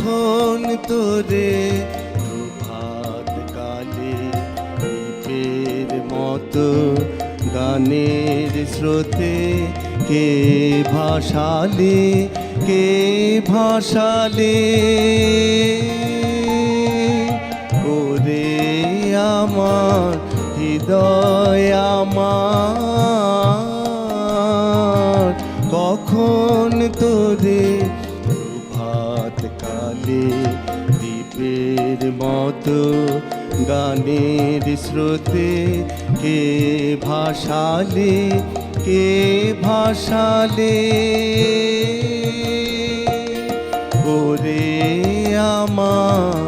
কখন তোরে প্রভাত কালে দ্বীপের মতো গানের স্রোতে কে ভাসালে ওরে আমার হৃদয় আমার কখন তোরে প্রভাত কালে দ্বীপের মতো গানের স্রোতে কে ভাসালে ওরে আমার।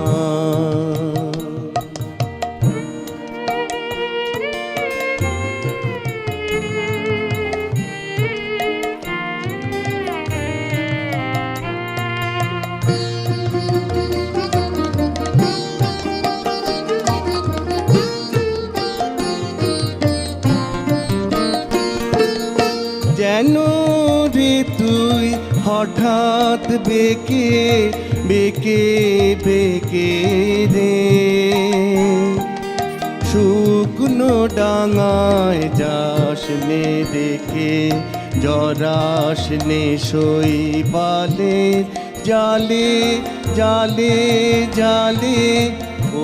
যেন রে তুই হঠাৎ বেঁকে রে শুকনো ডাঙায় যাস নে দেখে জরাস নে শৈবালে জালে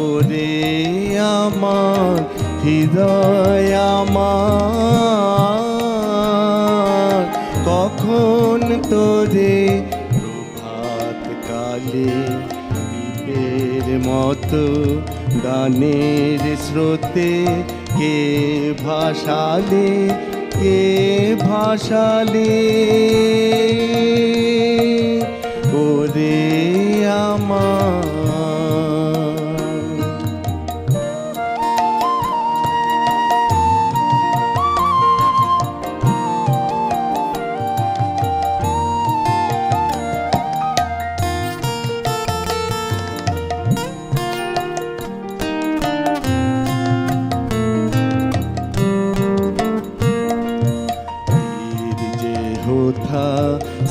ওরে আমার হৃদয় আমার কখন তোরে প্রভাত কালে দ্বীপের মতো গানের স্রোতে কে ভাসালে ওরে আমার।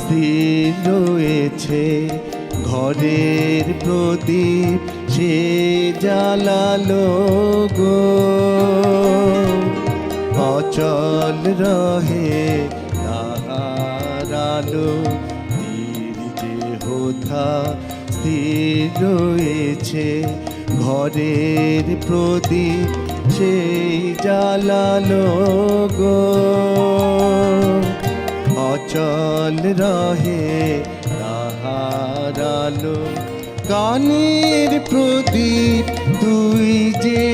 স্থির রয়েছে ঘরের প্রদীপ সে জ্বালালো গো অচল রহে তাহার আলো তীর যে হোথা স্থির রয়েছে ঘরের প্রদীপ সে জ্বালালো গো অচল রহে তাহার আলো গানের প্রদীপ তুই যে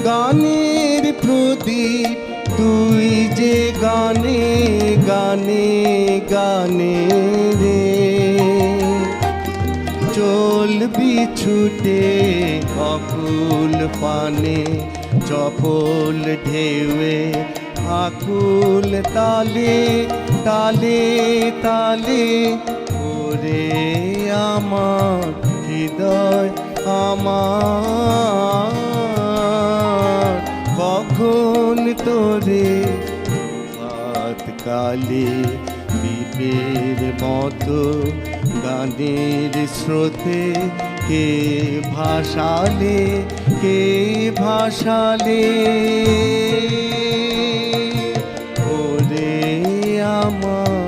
গানের প্রদীপ তুই যে গানে রে চলবি ছুটে অকুল পানে চপল ঢেউয়ে আকুল তালে ওরে আমার হৃদয় আমার কখন তোরে প্রভাত কালে দ্বীপের মতো গানের স্রোতে কে ভাসালে ওরে আমার।